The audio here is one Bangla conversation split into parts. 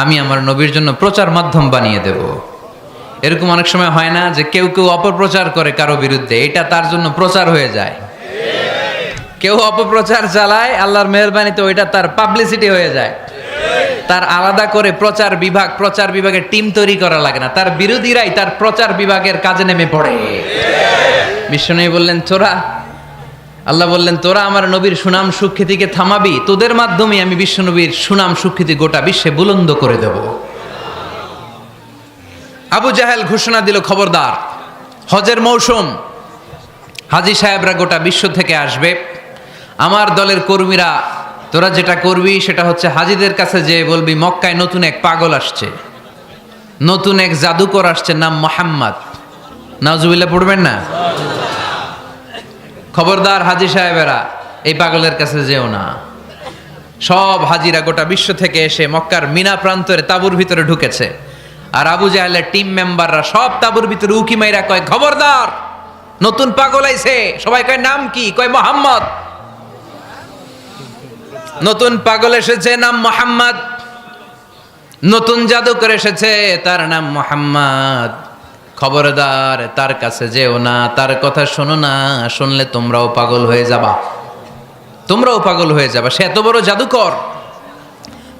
আমি আমার নবীর জন্য প্রচার মাধ্যম বানিয়ে দেব। এরকম অনেক সময় হয় না যে কেউ কেউ অপপ্রচার করে কারো বিরুদ্ধে, এটা তার জন্য প্রচার হয়ে যায়। কেউ অপপ্রচার চালায়, আল্লাহর মেহেরবানিতে ওইটা তার পাবলিসিটি হয়ে যায়। তার আলাদা করে প্রচার বিভাগের টিম তৈরি করা লাগে না, তার বিরোধীরাই তার প্রচার বিভাগের কাজে নেমে পড়ে। বিশ্বনবী বললেন আল্লাহ বললেন তোরা আমার নবীর সুনাম সুখ্যাতিকে থামাবি, তোদের মাধ্যমে আমি বিশ্বনবীর সুনাম সুখ্যাতি গোটা বিশ্বে বুলন্দ করে দেব। আবু জাহেল ঘোষণা দিল, খবরদার, হজের মৌসুম, হাজী সাহেবরা গোটা বিশ্ব থেকে আসবে, আমার দলের কর্মীরা তোরা যেটা করবি সেটা হচ্ছে হাজীদের কাছে যে বলবি মক্কায় নতুন এক পাগল আসছে, নতুন এক জাদুকর আসছে, নাম মোহাম্মদ। নাউজুবিল্লাহ পড়বেন না? খবরদার হাজী সাহেবেরা, এই পাগলের কাছে যেও না। সব হাজিরা গোটা বিশ্ব থেকে এসে মক্কার মিনা প্রান্তরে তাঁবুর ভিতরে ঢুকেছে, আর আবু জাহেলের টিম মেম্বাররা সব তাঁবুর ভিতরে উকি মাইরা কয়, খবরদার, নতুন পাগল আইছে। সবাই কয় নাম কি? কয় মোহাম্মদ। নতুন পাগল এসেছে, নাম মোহাম্মদ। নতুন জাদুকর এসেছে, তার নাম মোহাম্মদ। খবরদার, তার কাছে যেও না, তার কথা শোনো না, শুনলে তোমরাও পাগল হয়ে যাবা, তোমরাও পাগল হয়ে যাবা। সে এত বড় জাদুকর,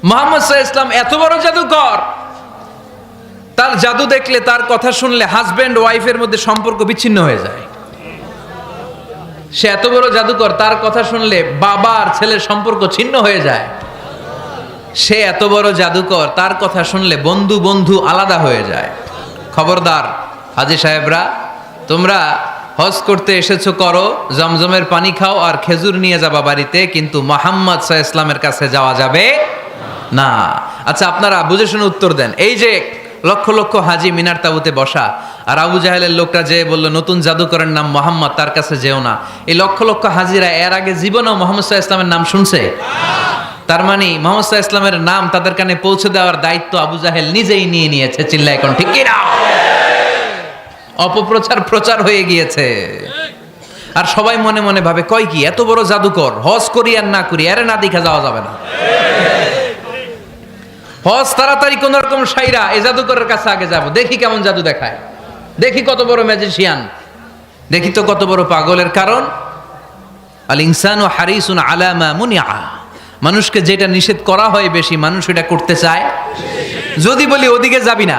মুহাম্মদ সাল্লাল্লাহু আলাইহি ওয়াসাল্লাম এত বড় জাদুকর, তার জাদু দেখলে, তার কথা শুনলে হাজব্যান্ড ওয়াইফের মধ্যে সম্পর্ক বিচ্ছিন্ন হয়ে যায়। সে এত বড় জাদুকর, তার কথা শুনলে বাবা আর ছেলের সম্পর্ক ছিন্ন হয়ে যায়। সে এত বড় জাদুকর, তার কথা শুনলে বন্ধু বন্ধু আলাদা হয়ে যায়। খবরদার হাজী সাহেবরা, তোমরা হজ করতে এসেছো করো, জমজমের পানি খাও আর খেজুর নিয়ে যাবা বাড়িতে, কিন্তু মুহাম্মদ সাল্লাল্লাহু আলাইহি ওয়াসাল্লামের কাছে যাওয়া যাবে না। আচ্ছা, আপনারা বুঝে শুনে উত্তর দেন। এই যে লক্ষ লক্ষ হাজী মিনার তাঁবুতে বসা, আর আবু জাহেলের লোকটা যে বলল নতুন জাদুকরের নাম মোহাম্মদ, তার কাছে যেও না, এই লক্ষ লক্ষ হাজীরা এর আগে জীবনেও মুহাম্মদ সাল্লাল্লাহু আলাইহি ওয়াসাল্লামের নাম শুনছে? তার মানে মুহাম্মদ সাল্লাল্লাহু আলাইহি ওয়াসাল্লামের নাম তাদের কানে পৌঁছে দেওয়ার দায়িত্ব আবু জাহেল নিজেই নিয়ে নিয়েছে। চিল্লায় এখন ঠিক কি না? প্রচার হয়ে গিয়েছে। আর সবাই মনে মনে ভাবে, কয় কি এত বড় জাদুকর, হজ করি আর না করি, এর না দেখা যাওয়া যাবে না। হজ তাড়াতাড়ি কোন রকম সাইরা এই জাদুকরের কাছে আগে যাব, দেখি কেমন জাদু দেখায়, দেখি কত বড় ম্যাজিশিয়ান, দেখি তো কত বড় পাগলের। কারণ আল ইনসানু হারিসুন আলা মা মুনিআ, মানুষকে যেটা নিষেধ করা হয় বেশি, মানুষ এটা করতে চায়। যদি বলি ওদিকে যাবি না,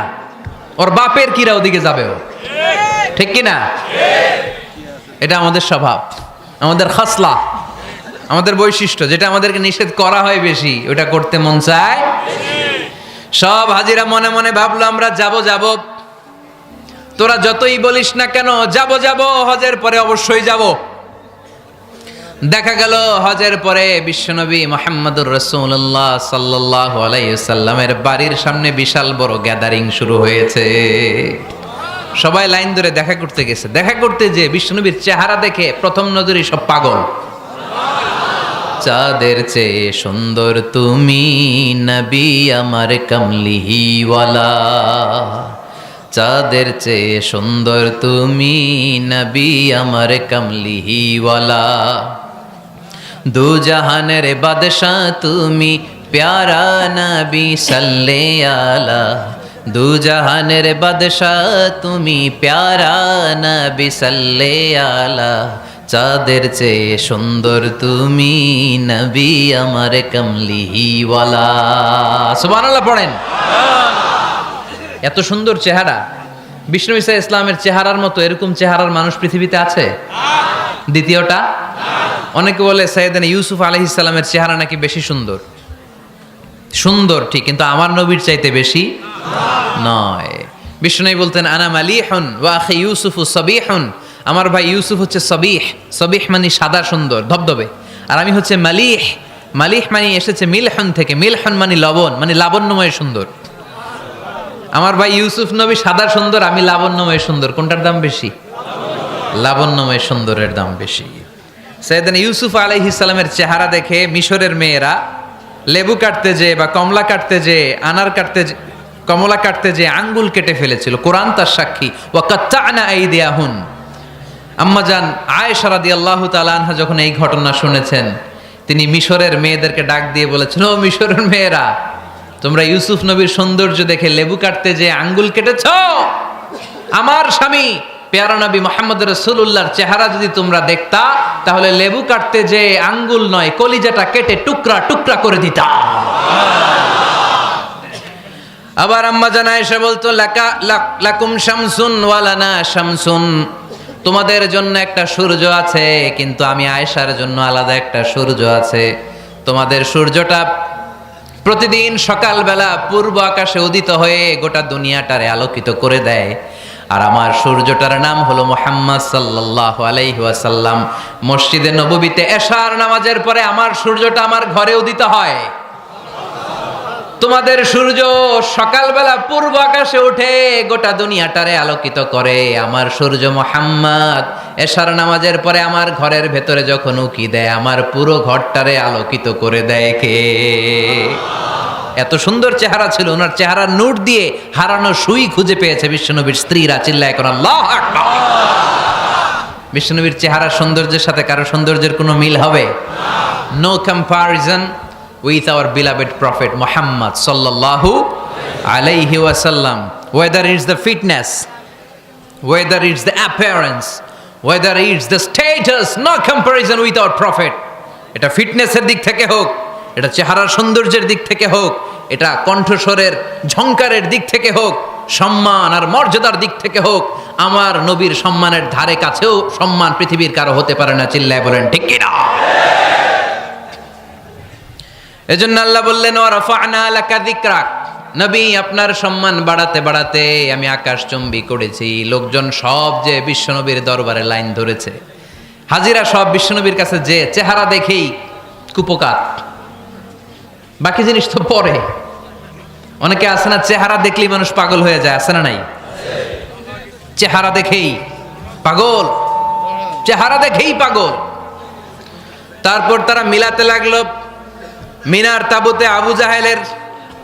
ওর বাপের কিরা ওদিকে যাবে ও, ঠিক কি না? এটা আমাদের স্বভাব, আমাদের খাসলা, আমাদের বৈশিষ্ট্য, যেটা আমাদেরকে নিষেধ করা হয় বেশি, ওটা করতে মন চায়। সব হাজিরা মনে মনে ভাবলো আমরা যাব, তোরা যতই বলিস না কেন যাব, হজের পরে অবশ্যই যাব। দেখা গেল হজের পরে বিশ্বনবী মুহাম্মদুর রাসূলুল্লাহ সাল্লাল্লাহু আলাইহি ওয়াসাল্লামের বাড়ির সামনে বিশাল বড় গ্যাদারিং শুরু হয়েছে। সবাই লাইন ধরে দেখা করতে গেছে। দেখা করতে যে বিশ্বনবীর চেহারা দেখে প্রথম নজরে সব পাগল। চাঁদের চেয়ে সুন্দর তুমি নবী আমার কামলিওয়ালা, চাঁদের চেয়ে সুন্দর তুমি নবী আমার কামলিওয়ালা, দু জাহানের বাদশাহ তুমি প্যারা নবী সাল্লে আলা, দু জাহানের বাদশাহ তুমি প্যারা নবী সাল্লে আলা, চাঁদের চেয়ে সুন্দর তুমি নবী আমার কামলিওয়ালা। সুবহানাল্লাহ পড়েন। এত সুন্দর চেহারা, বিষ্ণু ঈসা ইসলামের চেহারার মতো এরকম চেহারার মানুষ পৃথিবীতে আছে? দ্বিতীয়টা, অনেকে বলে সাইয়েদনা ইউসুফ আলাইহিস সালামের চেহারা নাকি বেশি সুন্দর। সুন্দর ঠিক, কিন্তু আমার নবীর চাইতে বেশি নয়। বিষ্ণু বলতেন আনা মালিহুন ওয়া আখি ইউসুফু সাবিহুন, আমার ভাই ইউসুফ হচ্ছে সবিহ, সবিহ মানে সাদা সুন্দর ধবধবে, আর আমি হচ্ছে মালিহ, মালিহ মানে এসেছে মিলহন থেকে, মিলহন মানে লবণ, মানে লাবণ্যময় সুন্দর। আমার ভাই ইউসুফ নবী সাদা সুন্দর, আমি লাবণ্যময় সুন্দর। কোনটার দাম বেশি? লাবণ্যময় সুন্দরের দাম বেশি। সাইয়েদনা ইউসুফ আলাইহিস সালামের চেহারা দেখে মিশরের মেয়েরা লেবু কাটতে যে বা কমলা কাটতে যে, আনার কাটতে, কমলা কাটতে যে আঙ্গুল কেটে ফেলেছিল। কোরআন তার সাক্ষী, ওয়া কাত্তা'না আইদিয়াহুন। আম্মাজান আয়েশা রাদিয়াল্লাহু তাআলা আনহা যখন এই ঘটনা শুনেছেন, তিনি মিশরের মেয়েদেরকে ডাক দিয়ে বলেছেন, ও মিশরের মেয়েরা, তোমরা ইউসুফ নবীর সৌন্দর্য দেখে লেবু কাটতে যে আঙ্গুল কেটেছ, আমার স্বামী পেয়ারা নবী মুহাম্মদ রাসূলুল্লাহর চেহারা যদি তোমরা দেখতা, তাহলে লেবু কাটতে যে আঙ্গুল নয়, কলিজাটা কেটে টুকরা টুকরা করে দিতা। আবার আম্মা জান আয়েশা বলতো, লাকুম শামসুন ওয়া লানা শামসুন, তোমাদের জন্য একটা সূর্য আছে, কিন্তু আমি আয়েশার জন্য আলাদা একটা সূর্য আছে। তোমাদের সূর্যটা প্রতিদিন সকালবেলা পূর্ব আকাশে উদিত হয়ে গোটা দুনিয়াটারে আলোকিত করে দেয়, আর আমার সূর্যটার নাম হলো মুহাম্মদ সাল্লাল্লাহু আলাইহি ওয়াসাল্লাম। মসজিদে নববীতে এশার নামাজের পরে আমার সূর্যটা আমার ঘরে উদিত হয়। তোমাদের সূর্য সকালবেলা পূর্ব আকাশে উঠে গোটা দুনিয়াটারে আলোকিত করে, আমার সূর্য মুহাম্মদ এশার নামাজের পরে আমার ঘরের ভেতরে যখন উকি দেয়, আমার পুরো ঘরটারে আলোকিত করে দেয় কে? এত সুন্দর চেহারা ছিল, ওনার চেহারার নূর দিয়ে হারানো সুই খুঁজে পেয়েছে বিশ্বনবীর স্ত্রীরা। চিল্লায় কোন আল্লাহু আকবার। বিশ্বনবীর চেহারার সৌন্দর্যের সাথে কারো সৌন্দর্যের কোনো মিল হবে? No comparison with our beloved prophet Muhammad sallallahu alayhi wasallam. Whether it's the fitness, whether it's the appearance, whether it's the status, no comparison with our prophet. এটা ফিটনেসের দিক থেকে হোক, এটা চেহারার সৌন্দর্যের দিক থেকে হোক, এটা কণ্ঠস্বরের ঝংকারের দিক থেকে হোক, সম্মান আর মর্যাদার দিক থেকে হোক, আমার নবীর সম্মানের ধারে কাছেও সম্মান পৃথিবীর কারো হতে পারে না। চিল্লায় বলেন ঠিক কিনা? এজন্য আল্লাহ বললেন, ওয়া রাফা'না লাকা যিকরাক, নবী আপনার সম্মান বাড়াতে বাড়াতে আমি আকাশচুম্বী করেছি। লোকজন সব যে বিশ্বনবীর দরবারে লাইন ধরেছে, হাজিরা সব বিশ্বনবীর কাছে, যে চেহারা দেখেই কুপকাত, বাকি জিনিস তো পরে। অনেকে আছে না, চেহারা দেখলেই মানুষ পাগল হয়ে যায়, আছে না নাই? চেহারা দেখেই পাগল, চেহারা দেখেই পাগল। তারপর তারা মিলাতে লাগলো, মিনার তাবুতে আবু জাহেলের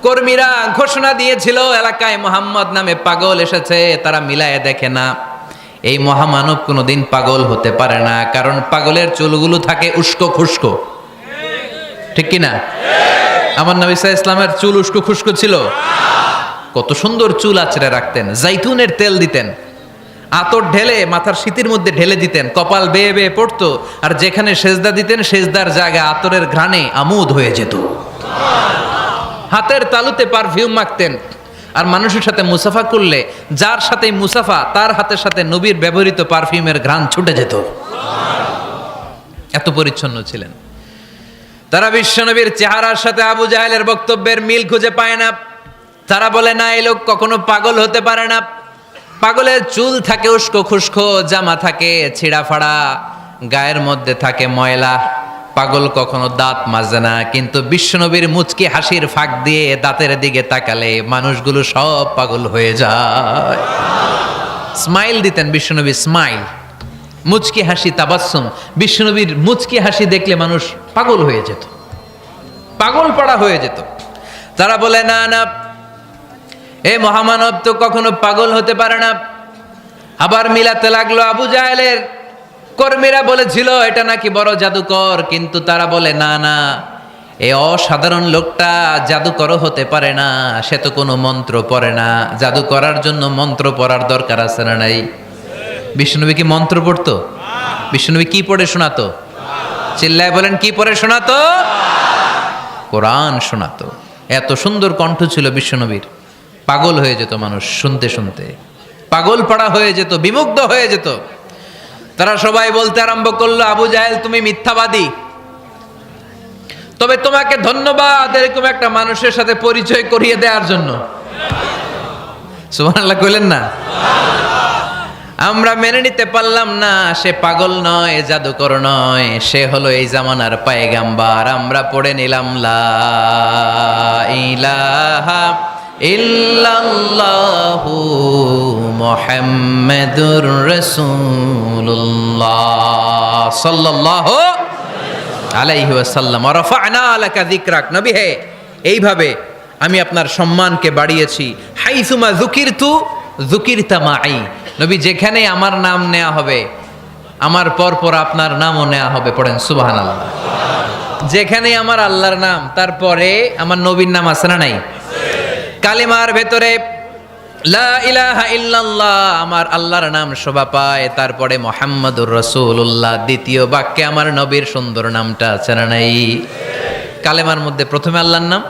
কর্মীরা ঘোষণা দিয়েছিল এলাকায় মুহাম্মদ নামে পাগল এসেছে। তারা মিলায়ে দেখে না, এই মহামানব কোনোদিন পাগল হতে পারে না, কারণ পাগলের চুলগুলো থাকে উস্কো খুস্কো, ঠিক কিনা? আমার নবী সাল্লাল্লাহু আলাইহি ইসলামের চুল উস্কো খুস্কো ছিল? কত সুন্দর চুল আঁচড়ে রাখতেন, জাইতুনের তেল দিতেন, আতর ঢেলে মাথার শীতের মধ্যে ঢেলে দিতেন, কপাল বেয়ে বেয়ে পড়তো, আর যেখানে সেজদা দিতেন সেজদার জায়গা আতরের ঘ্রাণে আমোদ হয়ে যেত। হাতের তালুতে পারফিউম মাখতেন, আর মানুষের সাথে মুসাফা করলে যার সাথে মুসাফা তার হাতের সাথে নবীর ব্যবহৃত পারফিউমের ঘ্রাণ ছুটে যেত। এত পরিচ্ছন্ন ছিলেন তারা। বিশ্বনবীর চেহারার সাথে আবু জাহেলের বক্তব্যের মিল খুঁজে পায় না। তারা বলে, না, এই লোক কখনো পাগল হতে পারে না। পাগলের চুল থাকে উস্কো খুস্কো, জামা থাকে ছিঁড়া ফাড়া, গায়ের মধ্যে থাকে ময়লা, পাগল কখনো দাঁত মাজে না। কিন্তু বিশ্বনবীর মুচকি হাসির ফাঁক দিয়ে দাঁতের দিকে তাকালে মানুষগুলো সব পাগল হয়ে যায়। স্মাইল দিতেন বিশ্বনবী, স্মাইল, মুচকি হাসি, তাবাসসুম। বিশ্বনবীর মুচকি হাসি দেখলে মানুষ পাগল হয়ে যেত, পাগল পাড়া হয়ে যেত। তারা বলে, না না, এ মহামানব তো কখনো পাগল হতে পারে না। আবার মিলাতে লাগলো, আবু জাহেলের কর্মীরা বলেছিল এটা নাকি বড় জাদুকর, কিন্তু তারা বলে, না না, এই অসাধারণ লোকটা জাদুকরও হতে পারে না, সে তো কোনো মন্ত্র পড়ে না। জাদু করার জন্য মন্ত্র পড়ার দরকার আছে না নাই? বিষ্ণুনবী কি মন্ত্র পড়তো? বিষ্ণুনবী কি পড়ে শোনাতো? চিল্লায় বলেন, কি পড়ে শোনাতো? কোরআন শোনাতো। এত সুন্দর কণ্ঠ ছিল বিশ্বনবীর, পাগল হয়ে যেত মানুষ শুনতে শুনতে, পাগল পাড়া হয়ে যেত, বিমুগ্ধ হয়ে যেত। তারা সবাই বলতে আরম্ভ করলো, আবু জাহেল তুমি মিথ্যাবাদী, তবে তোমাকে ধন্যবাদ এরকম একটা মানুষের সাথে পরিচয় করিয়ে দেওয়ার জন্য। সুবহানাল্লাহ কইলেন না? আমরা মেনে নিতে পারলাম না সে পাগল নয়, জাদুকর নয়, সে হলো এই জামানার পয়গাম্বার। আমরা পড়ে নিলাম লা ইলাহা ইল্লাল্লাহু মুহাম্মাদুর রাসূলুল্লাহ সাল্লাল্লাহু আলাইহি ওয়াসাল্লাম। ওয়া রাফা'না লাকা যিকরাক, নবী হে, এইভাবে আমি আপনার সম্মানকে বাড়িয়েছি। হাইসুমা যুকিরতু যুকিরতা মাই, নবী যেখানে আমার নাম নেওয়া হবে আমার পর আপনার নামও নেওয়া হবে। পড়েন সুবহানাল্লাহ। যেখানে আমার আল্লাহর নাম, তারপরে আমার নবীর নাম আছে না নাই? কালিমার ভেতরে লা ইলাহা ইল্লাল্লাহ আমার আল্লাহর নাম শোভা পায়, তারপরে মুহাম্মাদুর রাসূলুল্লাহ দ্বিতীয় বাক্যে আমার নবীর সুন্দর নামটা আছে না নাই? কালেমার মধ্যে প্রথমে আল্লাহর নাম,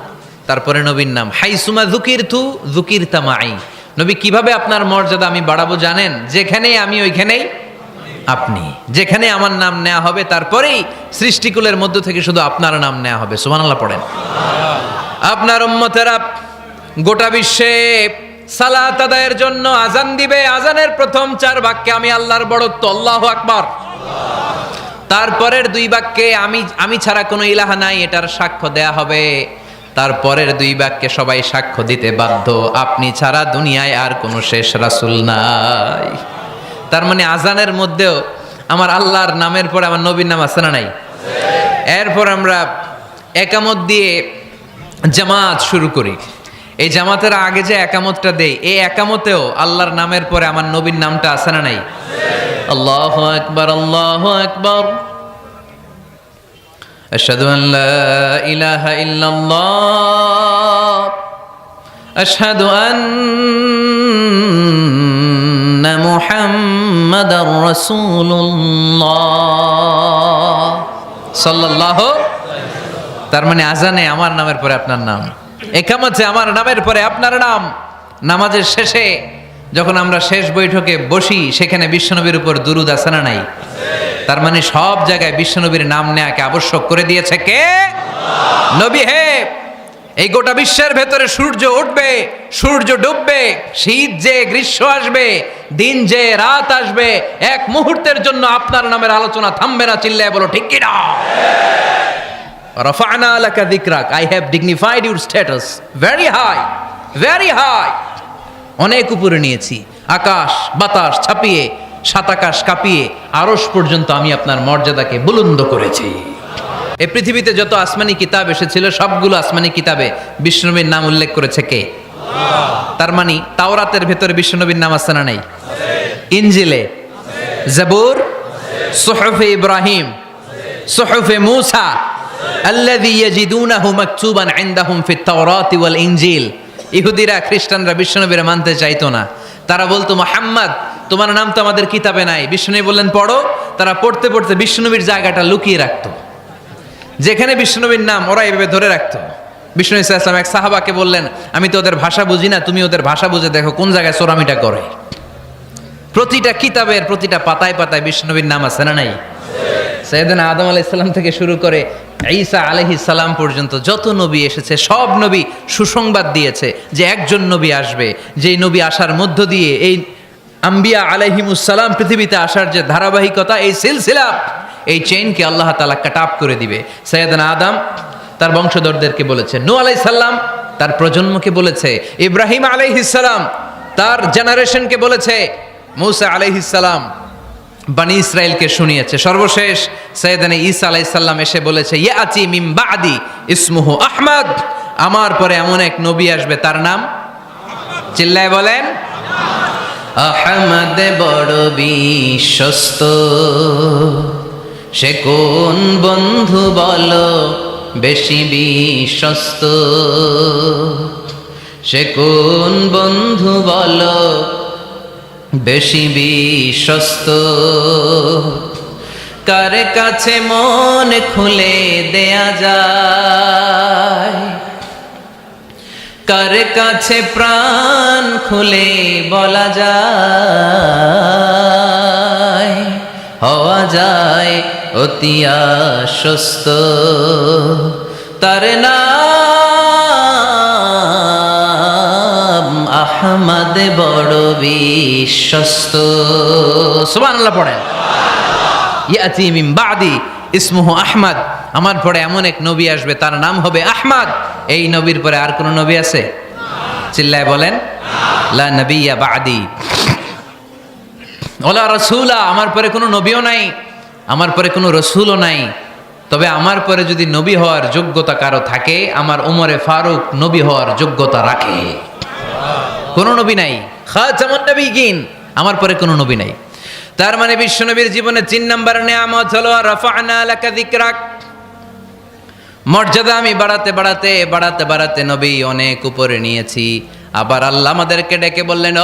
তারপরে নবীর নাম। হাইসুমা যুকিরতু যুকিরতা মাই। নবী কিভাবে আপনার মর্যাদা আমি বাড়াবো জানেন? যেখানেই আমি ওইখানেই আপনি, যেখানে আমার নাম নেওয়া হবে তারপরেই সৃষ্টিকুলের মধ্য থেকে শুধু আপনার নাম নেওয়া হবে। সুবহানাল্লাহ পড়েন। আপনার উম্মতেরা গোটা বিশ্বে সালাত আদায়ের জন্য আজান দিবে, আজানের প্রথম 4 বাক্যে আমি আল্লাহর বড়ত্ব আল্লাহু আকবার, তারপরের 2 বাক্যে আমি ছাড়া কোনো ইলাহা নাই এটার সাক্ষ্য দেয়া হবে, তারপরের 2 বাক্যে সবাই সাক্ষ্য দিতে বাধ্য আপনি ছাড়া দুনিয়ায় আর কোনো শেষ রাসূল নাই। তার মানে আজানের মধ্যেও আমার আল্লাহর নামের পরে আমার নবীর নাম আছে না নাই? এরপর আমরা একামত দিয়ে জামাত শুরু করি। এই জামাতের আগে যে একামতটা দেই, এই একামতেও আল্লাহর নামের পরে আমার নবীর নামটা আছে না নাই? আল্লাহু আকবার, আল্লাহু আকবার, আশহাদু আন লা ইলাহা ইল্লাল্লাহ, আশহাদু আন্না মুহাম্মাদার রাসূলুল্লাহ সাল্লাল্লাহু। তার মানে আজানে আমার নামের পরে আপনার নাম, একামতে আমার নামের পরে আপনার নাম। নামাজের শেষে যখন আমরা শেষ বৈঠকে বসি সেখানে বিশ্বনবীর উপর দুরূদ আছে না নাই? তার মানে সব জায়গায় বিশ্বনবীর নাম নেয়াকে আবশ্যক করে দিয়েছে কে? নবী হে। এই গোটা বিশ্বের ভেতরে সূর্য উঠবে, সূর্য ডুববে, শীত যে গ্রীষ্ম আসবে, দিন যে রাত আসবে, এক মুহূর্তের জন্য আপনার নামের আলোচনা থামবে না। চিল্লায় বলো ঠিক কিনা? রাফা'না লাকা যিকরাক, I have dignified your status very high, very high। অনেক উপরে নিয়েছি, আকাশ বাতাস ছাপিয়ে, সাত আকাশ কাঁপিয়ে আরশ পর্যন্ত আমি আপনার মর্যাদাকে বুলন্দ করেছি। এই পৃথিবীতে যত আসমানি কিতাব এসেছিল সবগুলো আসমানি কিতাবে বিশ্বনবীর নাম উল্লেখ করেছে কে? তার মানে তাওরাতের ভেতরে বিশ্বনবীর নাম আছে না নাই? ইনজিলে, জাবুর, সুহুফে ইব্রাহিম, সুহুফে মূসা, আল্লাযী ইয়াজিদুনাহু মাকতুবান ইনদাহুম ফিত তাওরাতি ওয়াল ইনজিল। ইহুদিরা খ্রিস্টানরা বিশ্বনবীর মানতে চাইতো না। তারা বলতো মুহাম্মদ তোমার নাম তো আমাদের কিতাবে নাই। বিশ্বনবী বললেন পড়ো। তারা পড়তে পড়তে বিশ্বনবীর জায়গাটা লুকিয়ে রাখতো, যেখানে বিশ্বনবীর নাম ওরা এভাবে ধরে রাখতো। বিষ্ণু ইসা ইসলাম এক সাহাবাকে বললেন আমি তো ওদের ভাষা বুঝি না, তুমি ওদের ভাষা বুঝে দেখো কোন জায়গায় চোরামিটা করে। প্রতিটা কিতাবের প্রতিটা পাতায় পাতায় বিশ্বনবীর নাম আছে না নাই? সাইয়েদনা আদম আলাইহিস সালাম থেকে শুরু করে ঈসা আলাইহিস সালাম পর্যন্ত যত নবী এসেছে সব নবী সুসংবাদ দিয়েছে যে একজন নবী আসবে, যেই নবী আসার মধ্য দিয়ে এই আম্বিয়া আলাইহিমুস সালাম পৃথিবীতে আসার যে ধারাবাহিকতা, এই সিলসিলা, এই চেইনকে আল্লাহ তাআলা কাট অফ করে দিবে। সাইয়েদনা আদম তার বংশধরদেরকে বলেছে, নূহ আলাইহিস সালাম তার প্রজন্মকে বলেছে, ইব্রাহিম আলাইহিস সালাম তার জেনারেশনকে বলেছে, মূসা আলাইহিস সালাম বনি ইসরাইলকে শুনিয়েছে। সর্বশেষ সাইয়েদনা ঈসা আলাইহিস সালাম এসে বলেছে, ইয়াতি মিন বাদি ইসমুহু আহমদ, আমার পরে এমন এক নবী আসবে তার নাম চিল্লায় বলেন আহমদ। বড় বিশ্বস্ত সে কোন বন্ধু বলো বেশি বিশ্বস্ত, সে কোন বন্ধু বলো বেশি বিশ্বস্ত, কার কাছে মন খুলে দেয়া যায়, কার কাছে প্রাণ খুলে বলা যায়, হওয়া যায় অতি আশ্বস্ত, তার নাম আহমদ বড় বিশ্বস্ত। সুবহানাল্লাহ পড়েন। ইয়াতি মিন বাদি ইসমুহু আহমদ, আমার পরে এমন এক নবী আসবে তার নাম হবে আহমদ। এই নবীর পরে আর কোন নবী আছে? চিল্লায় বলেন লা নবিয়্যা বাদি ওয়ালা রাসূলা, আমার পরে কোনো নবীও নাই, আমার পরে কোনো রাসূলও নাই। তবে আমার পরে যদি নবী হওয়ার যোগ্যতা কারো থাকে, আমার ওমরে ফারুক নবী হওয়ার যোগ্যতা রাখে। কোন নবী নাই, খাতামুন নবিয়্যিন, আমার পরে কোনো নবী নাই। তার মানে বিশ্বনবীর জীবনে 3 নম্বর নিয়ামত হলো রাফা'না লাকা যিকরাক, মর্যাদা আমি বাড়াতে নবী অনেক উপরে নিয়েছি। আবার আল্লাহ আমাদেরকে ডেকে বললেন, ও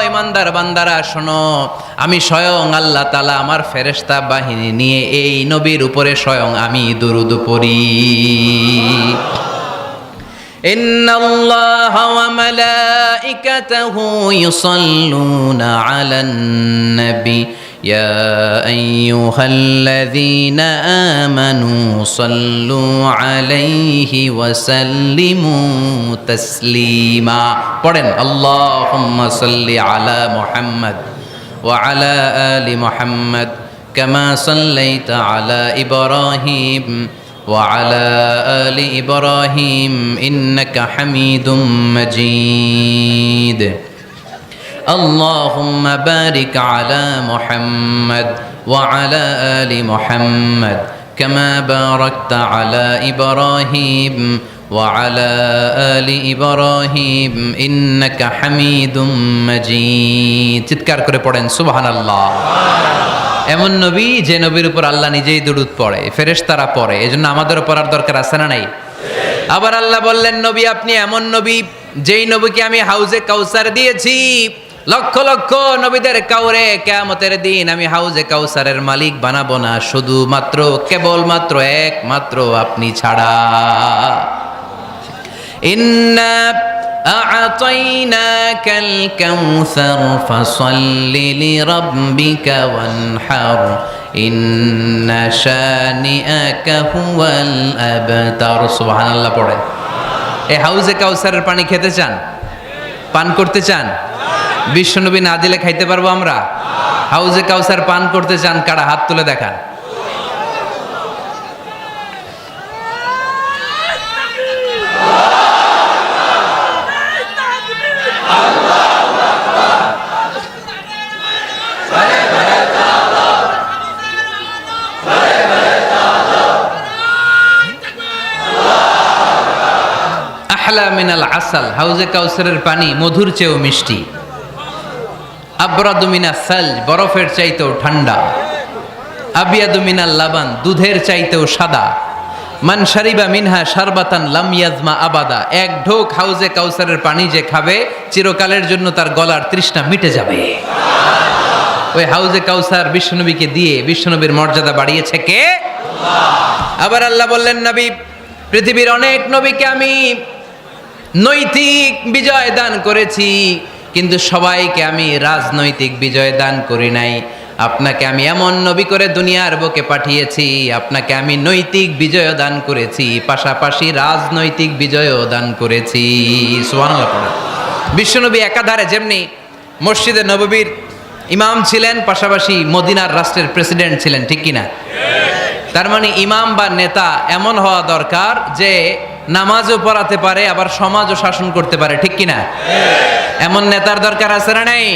ইমানদার বান্দারা শোনো, আমি স্বয়ং আল্লাহ তাআলা আমার ফেরেশতা বাহিনী নিয়ে এই নবীর উপরে স্বয়ং আমি দুরূদ পড়ি। ইন্নাল্লাহা ওয়া মালাইকাতাহু ইউসাল্লুনা আলান নবী ইয়া আইয়ুহাল্লাযীনা আমানু সাল্লু আলাইহি ওয়া সাল্লিমু তাসলিমা। পড়েন, আল্লাহুম্মা সাল্লি আলা মুহাম্মাদ ওয়া আলা আলি মুহাম্মাদ কামা সাল্লাইতা আলা ইব্রাহিম ওয়া আলা আলি ইব্রাহিম ইন্নাকা হামিদুম মাজিদ। اللهم بارك على محمد وعلى آل محمد كما باركت على إبراهيم وعلى آل إبراهيم إنك حميد مجيد। চিৎকার করে পড়েন সুবহানাল্লাহ। এমন নবী যে নবীর উপর আল্লাহ নিজেই দুরূদ পড়ে, ফেরেশতারা পড়ে, এজন্য আমাদেরও পড়ার দরকার আছে না নাই? আবার আল্লাহ বললেন, নবী আপনি এমন নবী যেই নবীকে আমি হাউজে কাউসার দিয়েছি। লক্ষ লক্ষ নবীদের কাউরে কিয়ামতের দিন আমি হাউজে কাউসারের মালিক বানাবো না, শুধুমাত্র কেবলমাত্র একমাত্র আপনি ছাড়া। ইন্না আ'তাইনাকাল কাউসার ফাসাল্লি লিরাব্বিকা ওয়ানহার ইন্না শানিআকা হুয়াল আবতার। সুবহানাল্লাহ পড়ে। এই হাউজে কাউসারের পানি খেতে চান? পান করতে চান? বিশ্বনবী না দিলে খাইতে পারবো আমরা? হাউজে কাউসার পান করতে চান কারা? হাত তুলে দেখান। আহলা মিনাল আসাল, হাউজে কাউসারের পানি মধুর চেয়েও মিষ্টি। আবরাদু মিনাস সালজ, বরফের চাইতেও ঠান্ডা। আবিয়াদু মিনাল লাবান, দুধের চাইতেও সাদা। মান শারিবা মিনহা শারবাতান লাম ইয়াজমা আবাদা, এক ঢোক হাউজে কাউসারের পানি যে খাবে চিরকালের জন্য তার গলার তৃষ্ণা মিটে যাবে। ওই হাউজে কাউসার বিশ্বনবীকে দিয়ে বিশ্বনবীর মর্যাদা বাড়িয়েছে কে? আল্লাহ। আবার আল্লাহ বললেন, নবী পৃথিবীর অনেক নবীকে আমি নৈতিক বিজয় দান করেছি, কিন্তু সবাইকে আমি রাজনৈতিক বিজয় দান করি নাই। আপনাকে আমি এমন নবী করে দুনিয়ার বুকে পাঠিয়েছি, আপনাকে আমি নৈতিক বিজয় দান করেছি, পাশাপাশি রাজনৈতিক বিজয়ও দান করেছি। সুবহানাল্লাহ পড়া। বিশ্বনবী একাধারে যেমনি মসজিদে নববীর ইমাম ছিলেন, পাশাপাশি মদিনার রাষ্ট্রের প্রেসিডেন্ট ছিলেন, ঠিক কিনা? তার মানে ইমাম বা নেতা এমন হওয়া দরকার যে নামাজও পড়াতে পারে, আবার সমাজও শাসন করতে পারে, ঠিক কিনা? এমন নেতার দরকার আছে না নাই?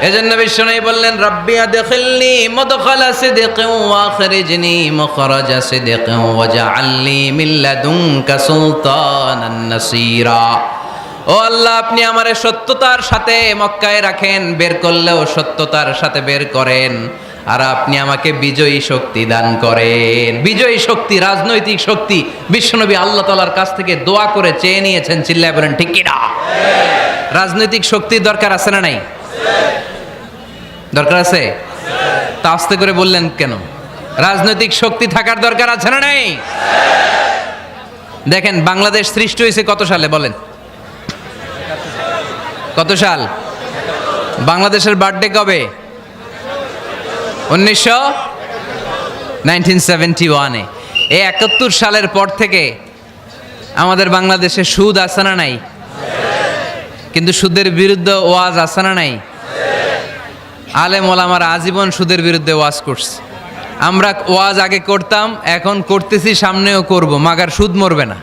এজন্য বিশ্বনবী বললেন, রাব্বি আদখিলনি মুদখালা সিদকিন ওয়া আখরিজনি মুখরাজা সিদকিন ওয়াজআলনি মিন লাদুনকা সুলতানান নাসীরা। ও আল্লাহ, আপনি আমারে সত্যতার সাথে মক্কায় রাখেন, বের করলেও সত্যতার সাথে বের করেন, আর আপনি আমাকে বিজয়ী শক্তি দান করেন। বিজয়ী শক্তি, রাজনৈতিক শক্তি বিশ্বনবী আল্লাহ তাআলার কাছ থেকে দোয়া করে চেয়ে নিয়েছেন। চিল্লায় বলেন ঠিক কিনা? রাজনৈতিক শক্তির দরকার আছে না নাই? দরকার আছে? তা আস্তে করে বললেন কেন? রাজনৈতিক শক্তি থাকার দরকার আছে না নাই? দেখেন, বাংলাদেশ সৃষ্টি হয়েছে কত সালে বলেন? কত সাল? বাংলাদেশের বার্থডে কবে? 1971-এ। এই 71 সালের পর থেকে আমাদের বাংলাদেশে সুদ আছে না নাই? কিন্তু সুদের বিরুদ্ধে ওয়াজ আছে না নাই? আলেম ওলামারা আজীবন সুদের বিরুদ্ধে ওয়াজ করছে। আমরা ওয়াজ আগে করতাম, এখন করতেছি, সামনেও করব, মাগার সুদ মরবে না।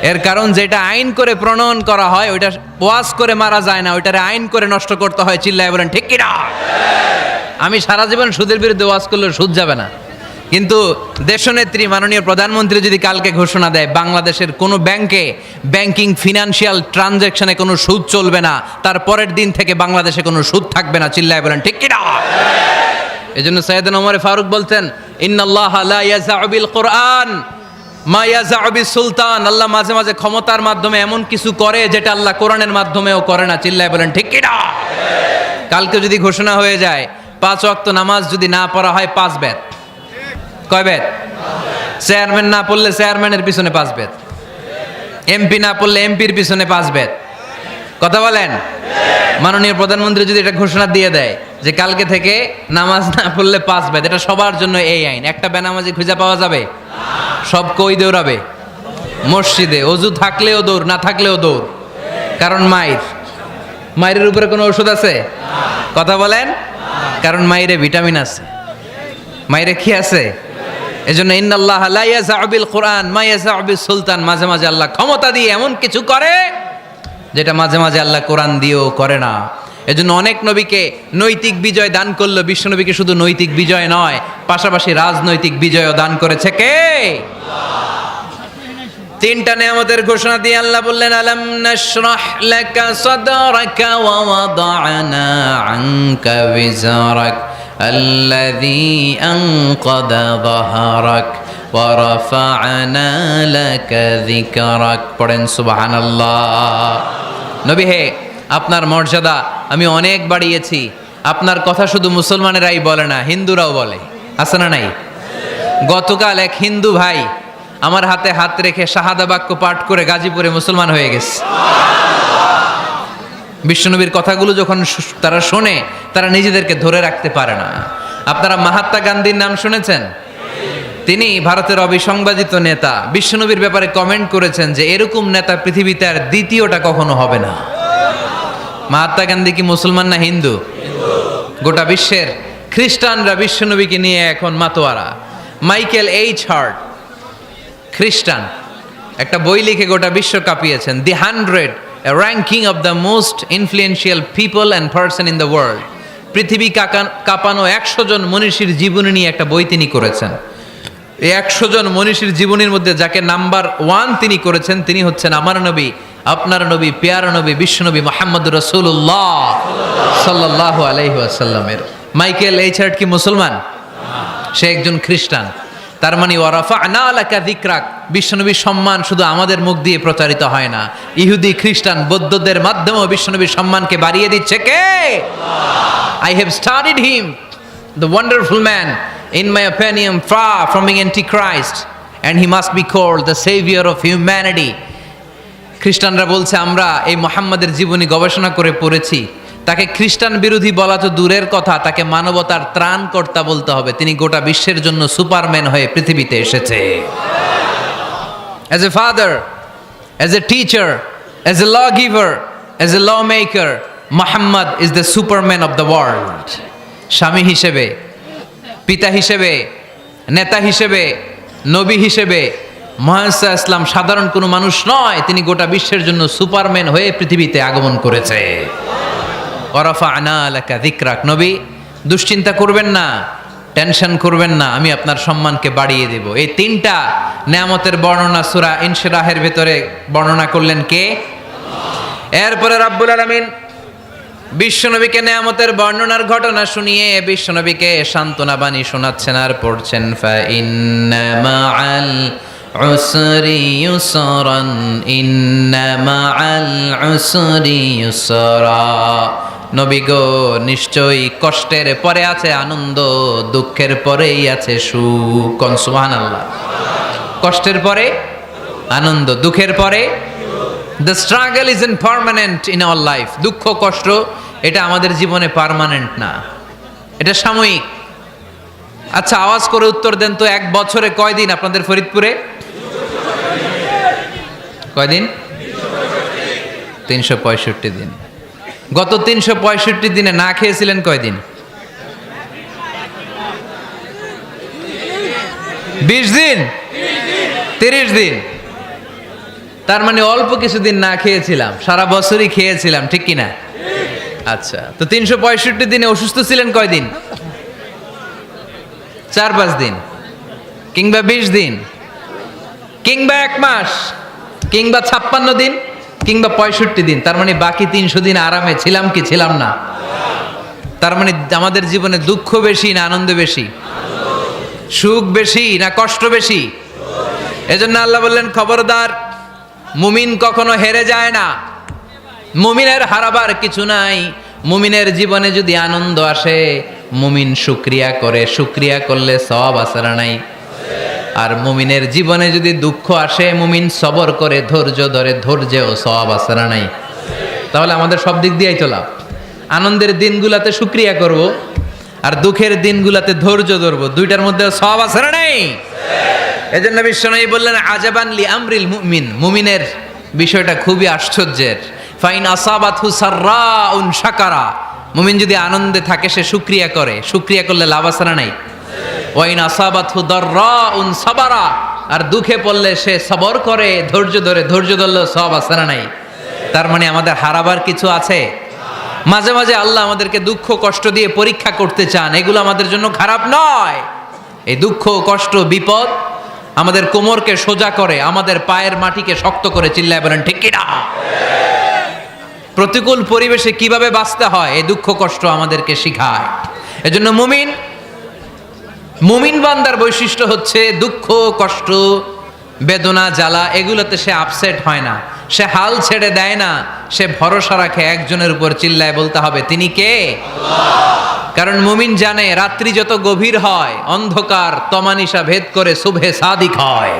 এর কারণ যেটা আইন করে প্রণয়ন করা হয় ওইটা ওয়াজ করে মারা যায় না, ওইটারে আইন করে নষ্ট করতে হয়। চিল্লায় বলেন ঠিক কিনা? আমি সারা জীবন সুদের বিরুদ্ধে ওয়াজ করলে সুদ যাবে না, কিন্তু দেশনেত্রী মাননীয় প্রধানমন্ত্রী যদি কালকে ঘোষণা দেয় বাংলাদেশের কোনো ব্যাংকে ব্যাংকিং ফিনান্সিয়াল ট্রানজ্যাকশনে কোনো সুদ চলবে না, তার পরের দিন থেকে বাংলাদেশে কোনো সুদ থাকবে না। চিল্লায় বলেন ঠিক কিনা? এজন্য সাইয়েদনা ওমর ফারুক বলতেন, ইন্নাল্লাহা লা ইয়াযাউ বিল কুরআন মা ইয়াজাউ বিস-সুলতান, আল্লাহ মাঝে মাঝে ক্ষমতার মাধ্যমে এমন কিছু করে যেটা আল্লাহ কোরআনের মাধ্যমেও করে না। চিল্লায় বলেন ঠিক কি না? কালকে যদি ঘোষণা হয়ে যায় 5 ওয়াক্ত নামাজ যদি না পড়া হয় 5 বেত। কয় বেত? চেয়ারম্যান না পড়লে চেয়ারম্যানের পিছনে 5 বেত, এমপি না পড়লে এমপির পিছনে 5 বেত। কথা বলেন। মাননীয় প্রধানমন্ত্রী যদি এটা ঘোষণা দিয়ে দেয় যে কালকে থেকে নামাজ না পড়লে 5 বেত, এটা সবার জন্য এই আইন। একটা বেনামাজি খুঁজে পাওয়া যাবে? সব কই দৌড়াবে? মসজিদে। অজু থাকলেও দৌড়, না থাকলেও দৌড়। কারণ মায়ের উপরে কোনো ওষুধ আছে? কথা বলেন। কারণ মায়েরে ভিটামিন আছে, মায়েরে কি আছে? এজন্য ইন্নাল্লাহ লা ইয়াজাউ বিল কুরআন মা ইয়াজাউ বিস-সুলতান, মাঝে মাঝে আল্লাহ ক্ষমতা দিয়ে এমন কিছু করে যেটা মাঝে মাঝে আল্লাহ কোরআন দিয়েও করে না। এজন্য অনেক নবীকে নৈতিক বিজয় দান করলো, বিশ্ব নবীকে শুধু নৈতিক বিজয় নয়, পাশাপাশি রাজনৈতিক বিজয়ও দান করেছে কে? তিনটা নিয়ামতের ঘোষণা দিয়ে আল্লাহ বললেন, আলাম নাশরাহ লাকা সাদরাকা ওয়া ওয়াদা'না আনকা বিজরাক আল্লাযী আনকাদা যাহরাক ওয়া রাফা'না লাকা যিকরাক। পড়েন সুবহানাল্লাহ। নবী হে, আপনার মর্যাদা আমি অনেক বাড়িয়েছি। আপনার কথা শুধু মুসলমানেরাই বলে না, হিন্দুরাও বলে। আছে না নাই? গতকাল এক হিন্দু ভাই আমার হাতে হাত রেখে শাহাদা বাক্য পাঠ করে গাজীপুরে মুসলমান হয়ে গেছে। বিশ্বনবীর কথাগুলো যখন তারা শোনে, তারা নিজেদেরকে ধরে রাখতে পারে না। আপনারা মহাত্মা গান্ধীর নাম শুনেছেন? তিনি ভারতের অবিসংবাদিত নেতা। বিশ্বনবীর ব্যাপারে কমেন্ট করেছেন যে এরকম নেতা পৃথিবীতে আর দ্বিতীয়টা কখনো হবে না। মহাত্মা গান্ধী কি মুসলমান না হিন্দু? গোটা বিশ্বের খ্রিস্টানরা বিশ্বনবীকে নিয়ে এখন মাতোয়ারা। মাইকেল এইচ হার্ট, খ্রিস্টান, একটা বই লিখে গোটা বিশ্ব কাঁপিয়েছেন, দি 100 ranking of the most influential people and person in the world. পৃথিবী কাঁপানো 100 জন মনীষীর জীবনী নিয়ে একটা বই তিনি করেছেন। এই 100 জন মনীষীর জীবনীর মধ্যে যাকে নাম্বার 1 তিনি করেছেন, তিনি হচ্ছেন আমার নবী, আপনার নবী, পেয়ারা নবী, বিশ্বনবী মুহাম্মদুর রাসূলুল্লাহ সাল্লাল্লাহু আলাইহি ওয়াসাল্লামের। মাইকেল এইচ হার্ট কি মুসলমান? সে একজন খ্রিস্টান। তার মানে ওয়া রাফা'না লাকা যিকরাক, বিশ্বনবীর সম্মান শুধু আমাদের মুখ দিয়ে প্রচারিত হয় না, ইহুদি, খ্রিস্টান, বৌদ্ধদের মাধ্যমেও বিশ্বনবীর সম্মানকে বাড়িয়ে দিচ্ছে কে? I have studied him, the wonderful man, in my opinion far from being antichrist and he must be called the savior of humanity. খ্রিস্টানরা বলছে আমরা এই মুহাম্মাদের জীবনী গবেষণা করে পড়েছি, তাকে খ্রিস্টান বিরোধী বলা তো দূরের কথা, তাকে মানবতার ত্রাণকর্তা বলতে হবে। তিনি গোটা বিশ্বের জন্য সুপারম্যান হয়ে পৃথিবীতে এসেছে। As a father, as a teacher, as a lawgiver, as a lawmaker, Muhammad is the superman of the world. স্বামী হিসেবে, পিতা হিসেবে, নেতা হিসেবে, নবী হিসেবে মুহাম্মদ ইসলাম সাধারণ কোনো মানুষ নয়, তিনি গোটা বিশ্বের জন্য সুপারম্যান হয়ে পৃথিবীতে আগমন করেছে। ওয়া রাফা'না লাকা যিকরাক, নবী দুশ্চিন্তা করবেন না, টেনশন করবেন না, আমি আপনার সম্মানকে বাড়িয়ে দেব। এই তিনটা নিয়ামতের বর্ণনা সূরা ইনশিরাহের ভেতরে বর্ণনা করলেন কে? এরপরে রাব্বুল আলামিন বিশ্বনবীকে নিয়ামতের বর্ণনার ঘটনা শুনিয়ে বিশ্বনবীকে সান্ত্বনা বাণী শোনাচ্ছেন আর পড়ছেন, ফা ইন্না মাআল উসরি ইউসরান ইন্না মাআল উসরি ইউসরা। নবী গো, নিশ্চয়ই কষ্টের পরে আছে আনন্দ, দুঃখের পরেই আছে সুখ। কোন সুবহানাল্লাহ। কষ্টের পরে আনন্দ, দুঃখের পরে। The struggle isn't permanent in our life. দুঃখ কষ্ট এটা আমাদের জীবনে পার্মানেন্ট না, এটা সাময়িক। আচ্ছা আওয়াজ করে উত্তর দেন তো, এক বছরে কয়দিন আপনাদের ফরিদপুরে? কয়দিন? 365 দিন। গত 365 দিনে না খেয়েছিলেন কয়দিন? 20 দিন, 30 দিন। তার মানে অল্প কিছুদিন না খেয়েছিলাম, সারা বছরই খেয়েছিলাম, ঠিক কিনা? আচ্ছা, তো 365 দিনে অসুস্থ ছিলেন কয়দিন? 4-5 দিন, কিংবা 20 দিন, কিংবা 1 মাস, কিংবা 56 দিন, কিংবা 65 দিন। তার মানে বাকি 300 দিন আরামে ছিলাম কি ছিলাম না? তার মানে আমাদের জীবনে দুঃখ বেশি না আনন্দ বেশি? সুখ বেশি না কষ্ট বেশি? এজন্য আল্লাহ বললেন, খবরদার, মুমিন কখনো হেরে যায় না। মুমিনের হারাবার কিছু নাই। মুমিনের জীবনে যদি আনন্দ আসে, মুমিন শুকরিয়া করে, শুকরিয়া করলে সওয়াব আছে না নাই? আর মুমিনের জীবনে যদি দুঃখ আসে, মুমিন সবর করে, ধৈর্য ধরে, ধৈর্যেও সওয়াব আছে না নাই? তাহলে আমাদের সব দিক দিয়েই তো লাভ। আনন্দের দিনগুলাতে শুকরিয়া করব, আর দুঃখের দিনগুলাতে ধৈর্য ধরবো, দুইটার মধ্যে সওয়াব আছে না নাই? এজন্য বিশ্বনবী বললেন, আজাবান লি আমরিল মুমিন, মুমিনের বিষয়টা খুবই আশ্চর্যের। ফাইন আসাবাতহু সাররাউন শাকারা, মুমিন যদি আনন্দে থাকে সে শুকরিয়া করে, শুকরিয়া করলে লাভ আছে না নাই? ওয়াইন আসাবাতহু দাররাউন সাবারা, আর দুঃখে পড়লে সে সবর করে, ধৈর্য ধরে, ধৈর্য ধরলে সওয়াব আছে না নাই? তার মানে আমাদের হারাবার কিছু আছে। মাঝে মাঝে আল্লাহ আমাদেরকে দুঃখ কষ্ট দিয়ে পরীক্ষা করতে চান, এগুলো আমাদের জন্য খারাপ নয়। এই দুঃখ কষ্ট বিপদ আমাদের কোমরকে সোজা করে, আমাদের পায়ের মাটিকে শক্ত করে, চিল্লায় বলেন ঠিক কিনা? প্রতিকূল পরিবেশে কিভাবে বাঁচতে হয় এই দুঃখ কষ্ট আমাদেরকে শিখায়। এজন্য মুমিন বান্দার বৈশিষ্ট্য হচ্ছে দুঃখ কষ্ট বেদনা জ্বালা এগুলোতে সে আপসেট হয় না, সে হাল ছেড়ে দেয় না, সে ভরসা রাখে একজনের উপর, চিল্লায় বলতে হবে তিনি কে? কারণ মুমিন জানে রাত্রি যত গভীর হয়, অন্ধকার তমানিসা ভেদ করে সুবহে সাদিক হয়।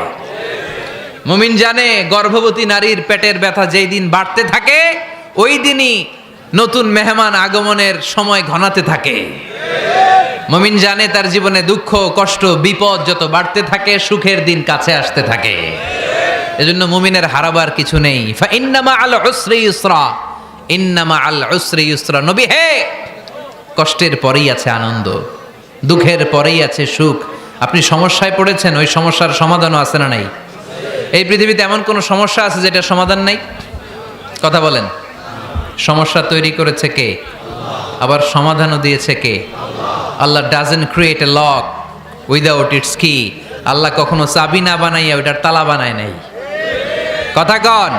মুমিন জানে গর্ভবতী নারীর পেটের ব্যথা যেই দিন বাড়তে থাকে, ওই দিনই নতুন মেহমান আগমনের সময় ঘনাতে থাকে। মুমিন জানে তার জীবনে দুঃখ কষ্ট বিপদ যত বাড়তে থাকে, সুখের দিন কাছে আসতে থাকে। এজন্য মুমিনের হারাবার কিছু নেই। ফা ইন্নামা আল উসরি ইউসরা, ইন্নামা আল উসরি ইউসরা। নবী হে, কষ্টের পরেই আছে আনন্দ, দুঃখের পরেই আছে সুখ। আপনি সমস্যায় পড়েছেন, ওই সমস্যার সমাধানও আছে না নাই? এই পৃথিবীতে এমন কোন সমস্যা আছে যেটার সমাধান নাই? কথা বলেন। সমস্যা তৈরি করেছে কে? আবার সমাধানও দিয়েছে কে? Allah doesn't create a lock without its key. আল্লাহ কখনো চাবি না বানাইয়া ওইটার তালা বানায় নাই। কথা কন।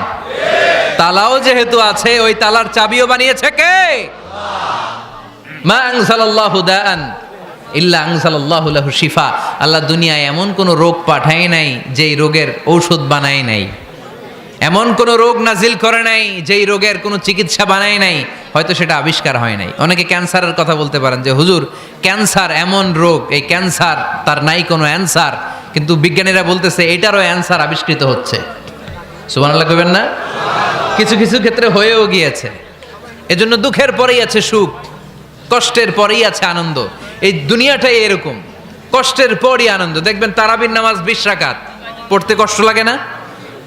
তালাও যেহেতু আছে, ওই তালার চাবিও বানিয়েছে কে? মা আনজালাল্লাহু দাআন ইল্লা আনজালাল্লাহু লাহু শিফা। আল্লাহ দুনিয়ায় এমন কোন রোগ পাঠায় নাই যেই রোগের ঔষধ বানায় নাই, এমন কোন রোগ নাজিল করে নাই যেই রোগের কোনো চিকিৎসা বানায় নাই, হয়তো সেটা আবিষ্কার হয় নাই। অনেকে ক্যান্সারের কথা বলতে পারেন যে হুজুর ক্যান্সার এমন রোগ, এই ক্যান্সার তার নাই কোনো অ্যান্সার, কিন্তু বিজ্ঞানীরা বলতেছে এটারও অ্যান্সার আবিষ্কৃত হচ্ছে। সুবহানাল্লাহ কইবেন না? কিছু কিছু ক্ষেত্রে হয়েও গিয়েছে। এজন্য দুঃখের পরেই আছে সুখ, কষ্টের পরেই আছে আনন্দ। এই দুনিয়াটাই এরকম, কষ্টের পরই আনন্দ। দেখবেন তারাবির নামাজ 20 রাকাত পড়তে কষ্ট লাগে না?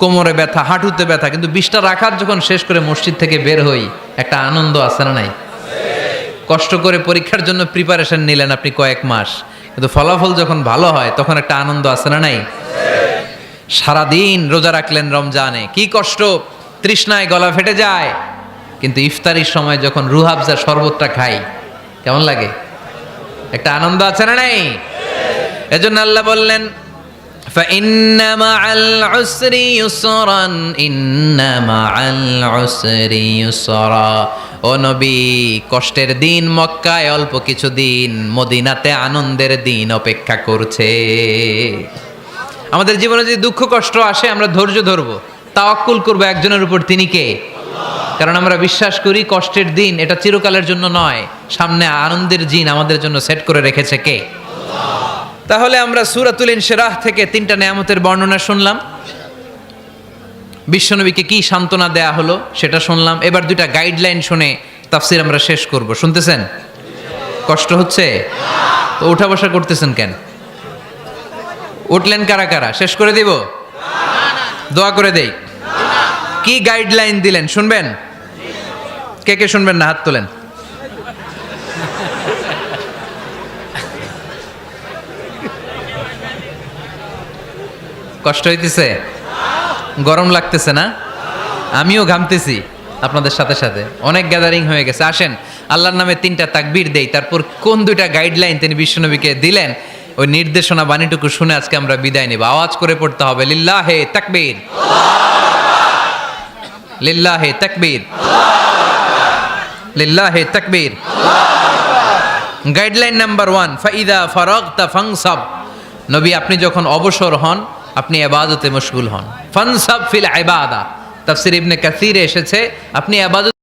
কোমরে ব্যথা, হাঁটুতে ব্যথা, কিন্তু 20টা রাকাত যখন শেষ করে মসজিদ থেকে বের হই, একটা আনন্দ আছে না নাই? কষ্ট করে পরীক্ষার জন্য প্রিপারেশন নিলেন আপনি কয়েক মাস, কিন্তু ফলাফল যখন ভালো হয় তখন একটা আনন্দ আছে না নাই? সারাদিন রোজা রাখলেন রমজানে, কি কষ্ট, তৃষ্ণায় গলা ফেটে যায়, কিন্তু ইফতারির সময় যখন রুহাবজা শরবতটা খাই, কেমন লাগে? একটা আনন্দ আছে না নাই? এজন্য আল্লাহ বললেন فإن مع العسر يسرا إن مع العسر يسرا। ও নবী, কষ্টের দিন মক্কায় অল্প কিছু দিন, মদিনাতে আনন্দের দিন অপেক্ষা করছে। আমাদের জীবনে যদি দুঃখ কষ্ট আসে, আমরা ধৈর্য ধরবো, তাওয়াক্কুল করবো একজনের উপর, তিনি কে? কারণ আমরা বিশ্বাস করি কষ্টের দিন এটা চিরকালের জন্য নয়, সামনে আনন্দের দিন আমাদের জন্য সেট করে রেখেছে কে? তাহলে আমরা সূরাতুল ইনশিরাহ থেকে 3টা নেয়ামতের বর্ণনা শুনলাম, বিশ্বনবীকে কি সান্ত্বনা দেয়া হলো সেটা শুনলাম। এবার 2টা গাইডলাইন শুনে তাফসীর আমরা শেষ করব। শুনতেছেন? কষ্ট হচ্ছে তো উঠা বসা করতেছেন কেন? উঠলেন কারা কারা? শেষ করে দিব? দোয়া করে দেই। কি গাইডলাইন দিলেন শুনবেন? কে কে শুনবেন না? হাত তোলেন। কষ্ট হইতেছে? গরম লাগতেছে না? আমিও ঘামতেছি আপনাদের সাথে সাথে। অনেক গ্যাদারিং হয়ে গেছে। আসেন আল্লাহর নামে 3টা তাকবীর দেই, তারপর কোন 2টা গাইডলাইন তিনি বিশ্বনবীকে দিলেন ওই নির্দেশনা বাণীটুকু শুনে আজকে আমরা বিদায় নেব। আওয়াজ করে পড়তে হবে, লিল্লাহে তাকবীর, লিল্লাহে তাকবীর, লিল্লাহে তাকবীর। গাইডলাইন নাম্বার 1, ফাইদা ফারাগতা ফানসাব। নবী আপনি যখন অবসর হন আপনি ইবাদতে মশগুল হন। ফানসাব ফিল ইবাদা, তাফসীর ইবনে কাসিরে এসেছে আপনি ইবাদত